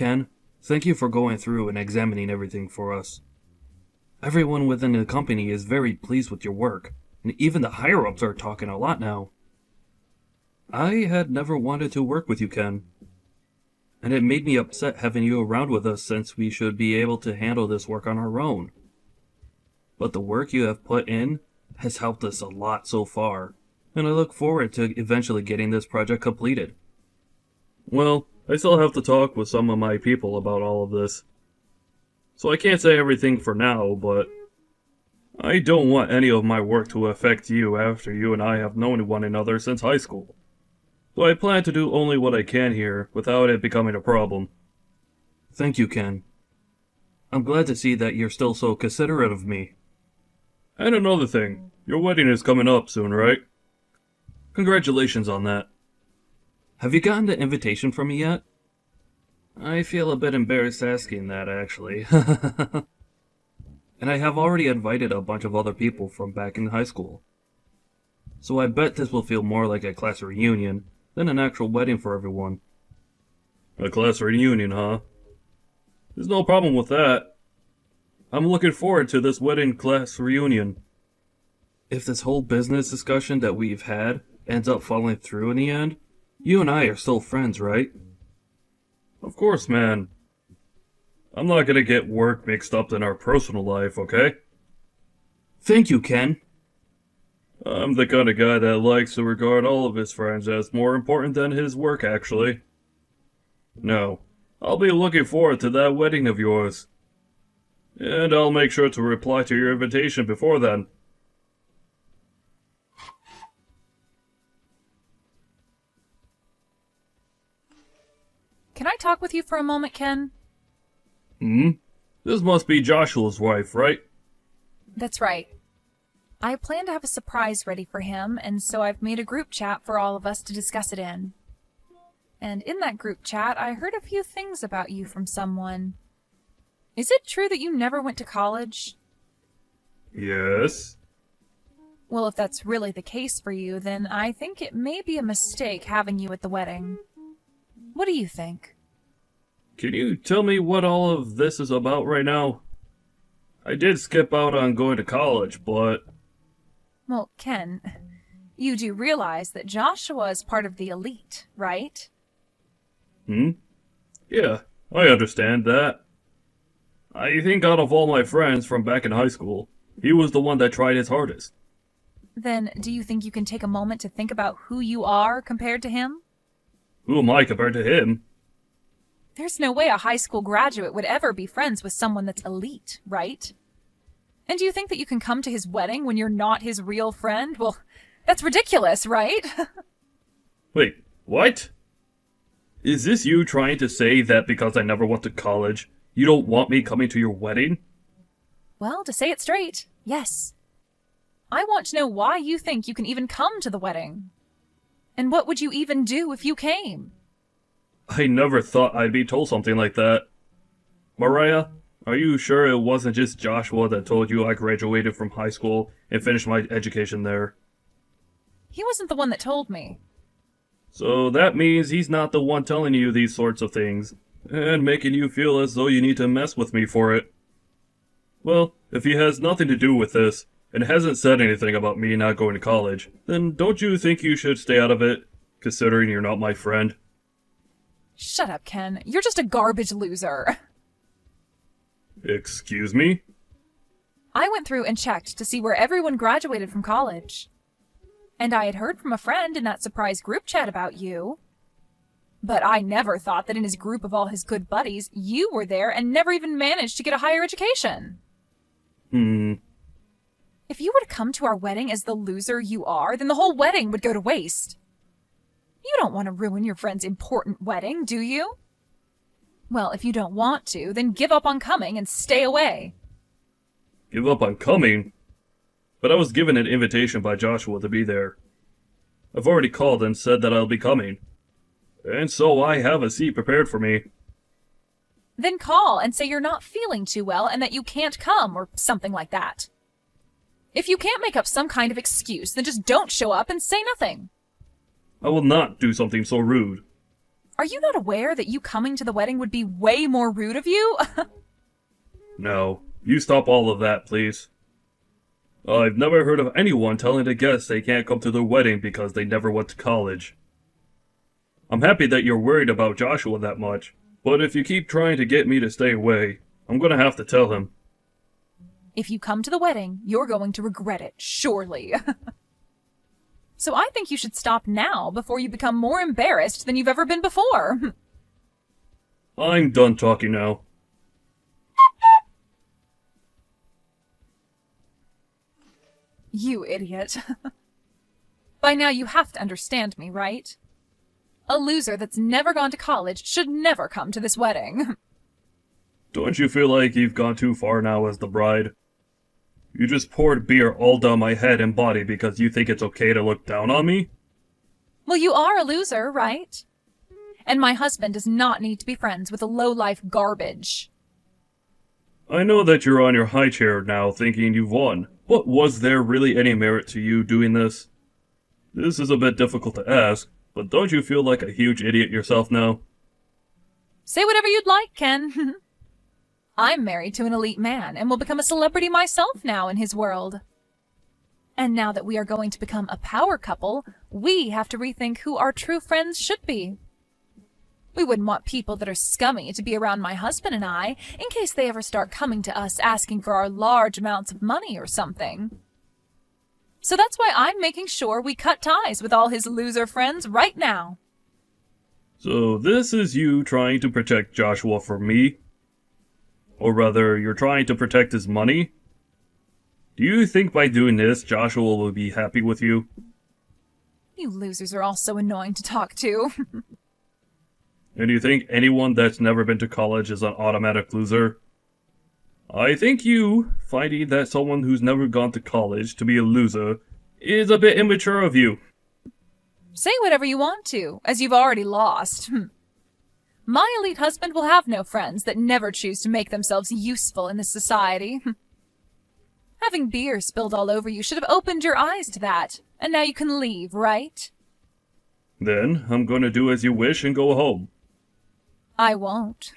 Ken, thank you for going through and examining everything for us. Everyone within the company is very pleased with your work, and even the higher-ups are talking a lot now. I had never wanted to work with you, Ken, and it made me upset having you around with us since we should be able to handle this work on our own. But the work you have put in has helped us a lot so far, and I look forward to eventually getting this project completed. Well, I still have to talk with some of my people about all of this. So I can't say everything for now, but I don't want any of my work to affect you after you and I have known one another since high school. So I plan to do only what I can here without it becoming a problem. Thank you, Ken. I'm glad to see that you're still so considerate of me. And another thing, your wedding is coming up soon, right? Congratulations on that. Have you gotten the invitation from me yet? I feel a bit embarrassed asking that, actually. And I have already invited a bunch of other people from back in high school. So I bet this will feel more like a class reunion than an actual wedding for everyone. A class reunion, huh? There's no problem with that. I'm looking forward to this wedding class reunion. If this whole business discussion that we've had ends up falling through in the end, you and I are still friends, right? Of course, man. I'm not gonna get work mixed up in our personal life, okay? Thank you, Ken. I'm the kind of guy that likes to regard all of his friends as more important than his work, actually. No, I'll be looking forward to that wedding of yours. And I'll make sure to reply to your invitation before then. Can I talk with you for a moment, Ken? This must be Joshua's wife, right? That's right. I plan to have a surprise ready for him, and so I've made a group chat for all of us to discuss it in. And in that group chat, I heard a few things about you from someone. Is it true that you never went to college? Yes. Well, if that's really the case for you, then I think it may be a mistake having you at the wedding. What do you think? Can you tell me what all of this is about right now? I did skip out on going to college, but... Well, Ken, you do realize that Joshua is part of the elite, right? Yeah, I understand that. I think out of all my friends from back in high school, he was the one that tried his hardest. Then do you think you can take a moment to think about who you are compared to him? Who am I compared to him? There's no way a high school graduate would ever be friends with someone that's elite, right? And do you think that you can come to his wedding when you're not his real friend? Well, that's ridiculous, right? Wait, what? Is this you trying to say that because I never went to college, you don't want me coming to your wedding? Well, to say it straight, yes. I want to know why you think you can even come to the wedding. And what would you even do if you came? I never thought I'd be told something like that. Mariah, are you sure it wasn't just Joshua that told you I graduated from high school and finished my education there? He wasn't the one that told me. So that means he's not the one telling you these sorts of things, and making you feel as though you need to mess with me for it. Well, if he has nothing to do with this, and hasn't said anything about me not going to college, then don't you think you should stay out of it, considering you're not my friend? Shut up, Ken. You're just a garbage loser. Excuse me? I went through and checked to see where everyone graduated from college. And I had heard from a friend in that surprise group chat about you. But I never thought that in his group of all his good buddies, you were there and never even managed to get a higher education. If you were to come to our wedding as the loser you are, then the whole wedding would go to waste. You don't want to ruin your friend's important wedding, do you? Well, if you don't want to, then give up on coming and stay away. Give up on coming? But I was given an invitation by Joshua to be there. I've already called and said that I'll be coming. And so I have a seat prepared for me. Then call and say you're not feeling too well and that you can't come, or something like that. If you can't make up some kind of excuse, then just don't show up and say nothing. I will not do something so rude. Are you not aware that you coming to the wedding would be way more rude of you? No, you stop all of that, please. I've never heard of anyone telling the guests they can't come to their wedding because they never went to college. I'm happy that you're worried about Joshua that much, but if you keep trying to get me to stay away, I'm gonna have to tell him. If you come to the wedding, you're going to regret it, surely. So I think you should stop now before you become more embarrassed than you've ever been before. I'm done talking now. You idiot. By now you have to understand me, right? A loser that's never gone to college should never come to this wedding. Don't you feel like you've gone too far now as the bride? You just poured beer all down my head and body because you think it's okay to look down on me? Well, you are a loser, right? And my husband does not need to be friends with a low-life garbage. I know that you're on your high chair now thinking you've won, but was there really any merit to you doing this? This is a bit difficult to ask, but don't you feel like a huge idiot yourself now? Say whatever you'd like, Ken. I'm married to an elite man and will become a celebrity myself now in his world. And now that we are going to become a power couple, we have to rethink who our true friends should be. We wouldn't want people that are scummy to be around my husband and I in case they ever start coming to us asking for our large amounts of money or something. So that's why I'm making sure we cut ties with all his loser friends right now. So this is you trying to protect Joshua from me? Or rather, you're trying to protect his money? Do you think by doing this, Joshua will be happy with you? You losers are all so annoying to talk to. And do you think anyone that's never been to college is an automatic loser? I think you, finding that someone who's never gone to college to be a loser, is a bit immature of you. Say whatever you want to, as you've already lost. My elite husband will have no friends that never choose to make themselves useful in this society. Having beer spilled all over you should have opened your eyes to that, and now you can leave, right? Then, I'm going to do as you wish and go home. I won't.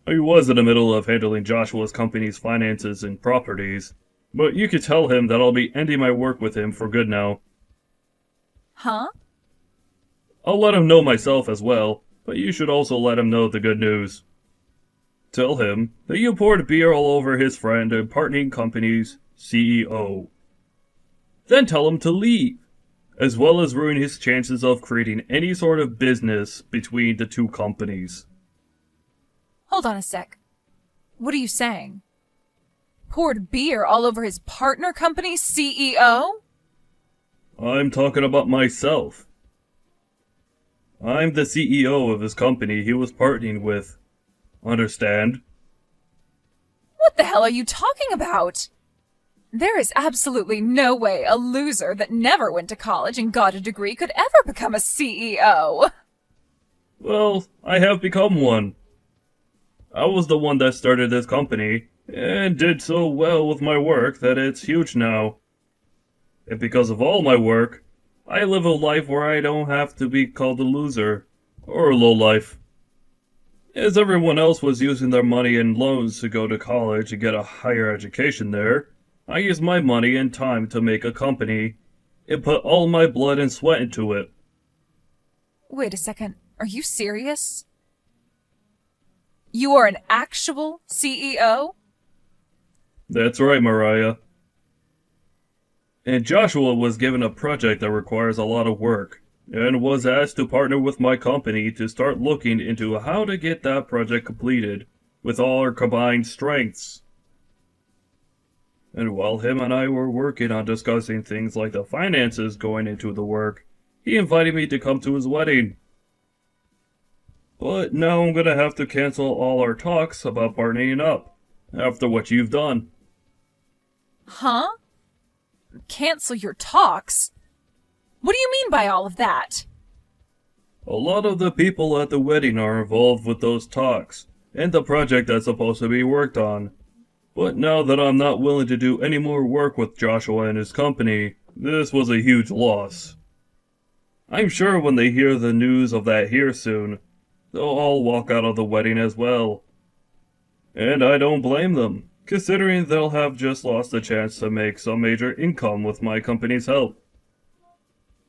I was in the middle of handling Joshua's company's finances and properties, but you could tell him that I'll be ending my work with him for good now. Huh? I'll let him know myself as well, but you should also let him know the good news. Tell him that you poured beer all over his friend and partnering company's CEO. Then tell him to leave, as well as ruin his chances of creating any sort of business between the two companies. Hold on a sec. What are you saying? Poured beer all over his partner company's CEO? I'm talking about myself. I'm the CEO of his company he was partnering with. Understand? What the hell are you talking about? There is absolutely no way a loser that never went to college and got a degree could ever become a CEO. Well, I have become one. I was the one that started this company, and did so well with my work that it's huge now. And because of all my work, I live a life where I don't have to be called a loser, or a lowlife. As everyone else was using their money and loans to go to college and get a higher education there, I used my money and time to make a company, and put all my blood and sweat into it. Wait a second, are you serious? You are an actual CEO? That's right, Mariah. And Joshua was given a project that requires a lot of work, and was asked to partner with my company to start looking into how to get that project completed with all our combined strengths. And while him and I were working on discussing things like the finances going into the work, he invited me to come to his wedding. But now I'm gonna have to cancel all our talks about partnering up, after what you've done. Huh? Cancel your talks? What do you mean by all of that? A lot of the people at the wedding are involved with those talks, and the project that's supposed to be worked on. But now that I'm not willing to do any more work with Joshua and his company, this was a huge loss. I'm sure when they hear the news of that here soon, they'll all walk out of the wedding as well. And I don't blame them, considering they'll have just lost the chance to make some major income with my company's help.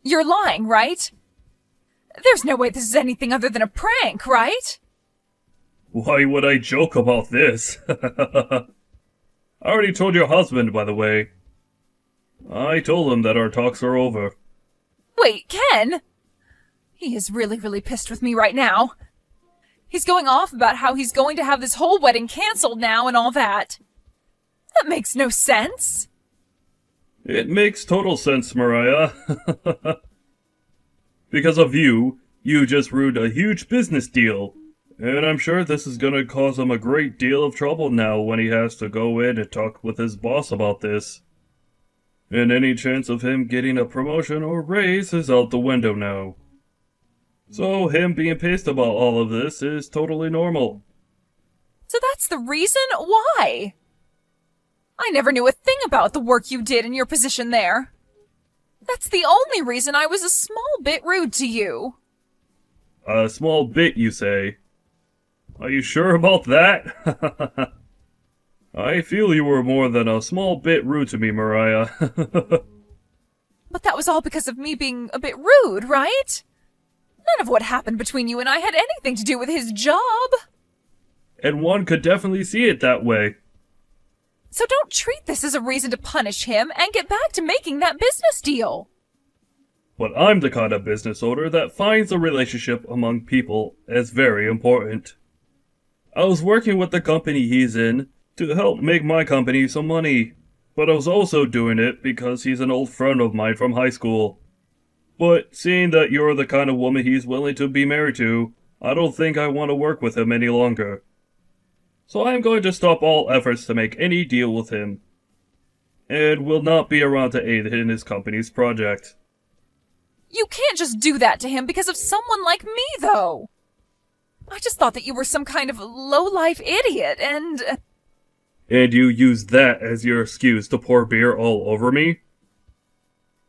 You're lying, right? There's no way this is anything other than a prank, right? Why would I joke about this? I already told your husband, by the way. I told him that our talks are over. Wait, Ken? He is really pissed with me right now. He's going off about how he's going to have this whole wedding canceled now and all that. That makes no sense. It makes total sense, Mariah. Because of you just ruined a huge business deal. And I'm sure this is gonna cause him a great deal of trouble now when he has to go in and talk with his boss about this. And any chance of him getting a promotion or raise is out the window now. So him being pissed about all of this is totally normal. So that's the reason? Why? I never knew a thing about the work you did in your position there. That's the only reason I was a small bit rude to you. A small bit, you say? Are you sure about that? I feel you were more than a small bit rude to me, Mariah. But that was all because of me being a bit rude, right? None of what happened between you and I had anything to do with his job. And one could definitely see it that way. So don't treat this as a reason to punish him and get back to making that business deal. But I'm the kind of business owner that finds a relationship among people as very important. I was working with the company he's in to help make my company some money, but I was also doing it because he's an old friend of mine from high school. But seeing that you're the kind of woman he's willing to be married to, I don't think I want to work with him any longer. So I'm going to stop all efforts to make any deal with him, and will not be around to aid in his company's project. You can't just do that to him because of someone like me, though. I just thought that you were some kind of low-life idiot, and... And you used that as your excuse to pour beer all over me?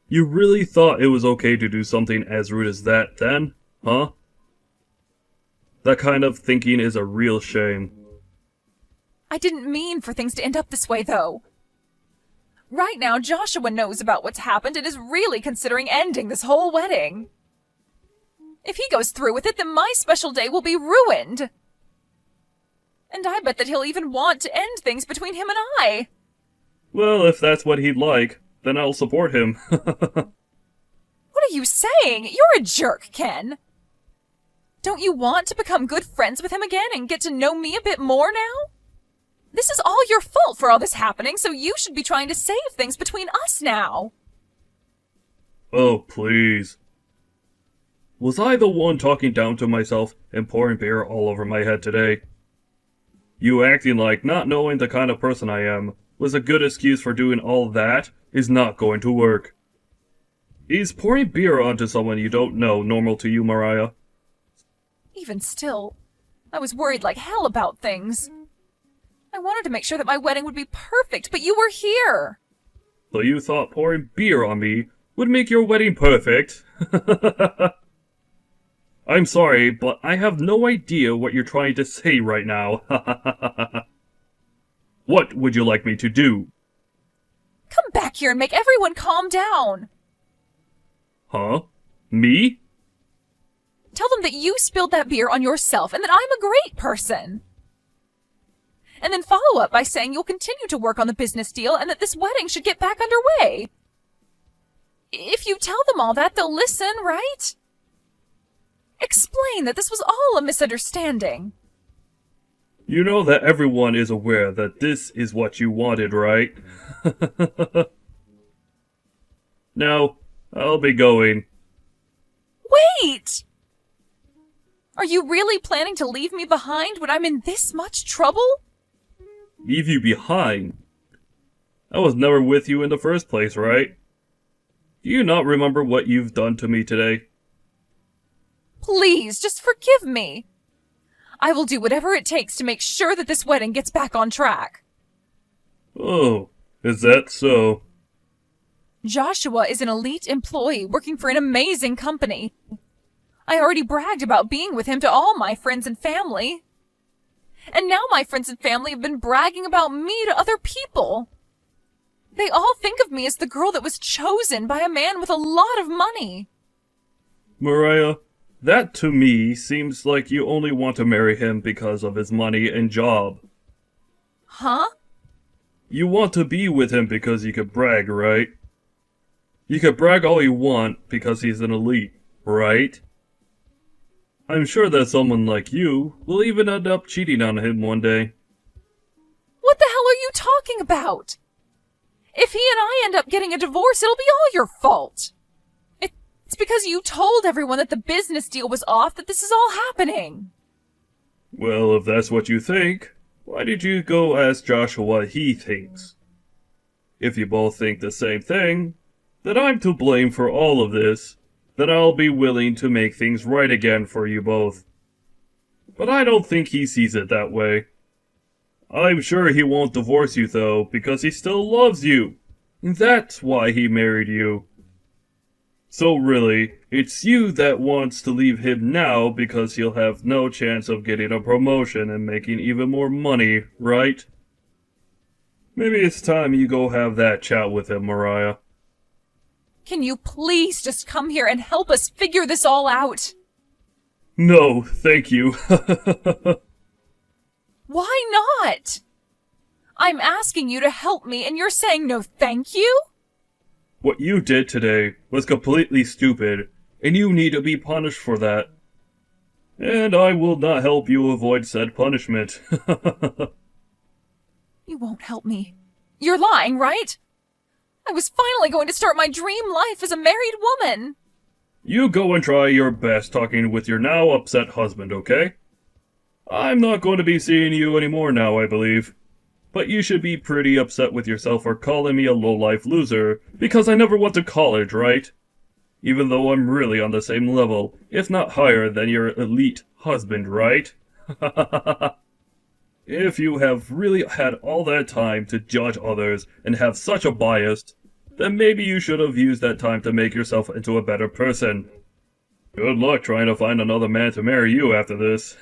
You really thought it was okay to do something as rude as that then, huh? That kind of thinking is a real shame. I didn't mean for things to end up this way, though. Right now, Joshua knows about what's happened and is really considering ending this whole wedding. If he goes through with it, then my special day will be ruined. And I bet that he'll even want to end things between him and I. Well, if that's what he'd like, then I'll support him. What are you saying? You're a jerk, Ken. Don't you want to become good friends with him again and get to know me a bit more now? This is all your fault for all this happening, so you should be trying to save things between us now. Oh, please. Was I the one talking down to myself and pouring beer all over my head today? You acting like not knowing the kind of person I am was a good excuse for doing all that is not going to work. Is pouring beer onto someone you don't know normal to you, Mariah? Even still, I was worried like hell about things. I wanted to make sure that my wedding would be perfect, but you were here. So you thought pouring beer on me would make your wedding perfect? I'm sorry, but I have no idea what you're trying to say right now. What would you like me to do? Come back here and make everyone calm down. Huh? Me? Tell them that you spilled that beer on yourself and that I'm a great person. And then follow up by saying you'll continue to work on the business deal and that this wedding should get back underway. If you tell them all that, they'll listen, right? Explain that this was all a misunderstanding. You know that everyone is aware that this is what you wanted, right? Now, I'll be going. Wait! Are you really planning to leave me behind when I'm in this much trouble? Leave you behind? I was never with you in the first place, right? Do you not remember what you've done to me today? Please, just forgive me. I will do whatever it takes to make sure that this wedding gets back on track. Oh, is that so? Joshua is an elite employee working for an amazing company. I already bragged about being with him to all my friends and family. And now my friends and family have been bragging about me to other people. They all think of me as the girl that was chosen by a man with a lot of money. Mariah, that to me seems like you only want to marry him because of his money and job. Huh? You want to be with him because you could brag, right? You could brag all you want because he's an elite, right? I'm sure that someone like you will even end up cheating on him one day. What the hell are you talking about? If he and I end up getting a divorce, it'll be all your fault. It's because you told everyone that the business deal was off that this is all happening. Well, if that's what you think, why did you go ask Joshua what he thinks? If you both think the same thing, then I'm to blame for all of this, then I'll be willing to make things right again for you both. But I don't think he sees it that way. I'm sure he won't divorce you though, because he still loves you. That's why he married you. So really, it's you that wants to leave him now because he'll have no chance of getting a promotion and making even more money, right? Maybe it's time you go have that chat with him, Mariah. Can you please just come here and help us figure this all out? No, thank you. Why not? I'm asking you to help me and you're saying no thank you? What you did today was completely stupid, and you need to be punished for that. And I will not help you avoid said punishment. You won't help me. You're lying, right? I was finally going to start my dream life as a married woman. You go and try your best talking with your now upset husband, okay? I'm not going to be seeing you anymore now, I believe. But you should be pretty upset with yourself for calling me a low-life loser, because I never went to college, right? Even though I'm really on the same level, if not higher than your elite husband, right? If you have really had all that time to judge others and have such a bias, then maybe you should have used that time to make yourself into a better person. Good luck trying to find another man to marry you after this.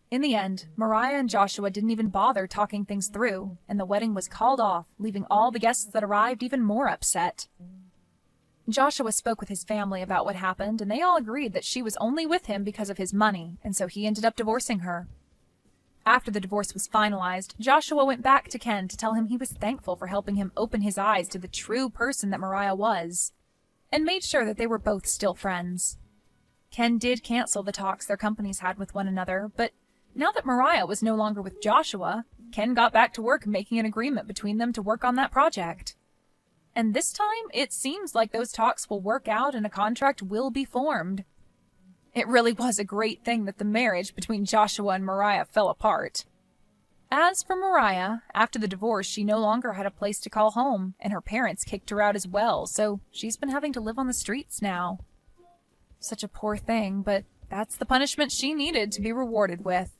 In the end, Mariah and Joshua didn't even bother talking things through, and the wedding was called off, leaving all the guests that arrived even more upset. Joshua spoke with his family about what happened, and they all agreed that she was only with him because of his money, and so he ended up divorcing her. After the divorce was finalized, Joshua went back to Ken to tell him he was thankful for helping him open his eyes to the true person that Mariah was, and made sure that they were both still friends. Ken did cancel the talks their companies had with one another, but now that Mariah was no longer with Joshua, Ken got back to work making an agreement between them to work on that project. And this time, it seems like those talks will work out and a contract will be formed. It really was a great thing that the marriage between Joshua and Mariah fell apart. As for Mariah, after the divorce, she no longer had a place to call home, and her parents kicked her out as well, so she's been having to live on the streets now. Such a poor thing, but that's the punishment she needed to be rewarded with.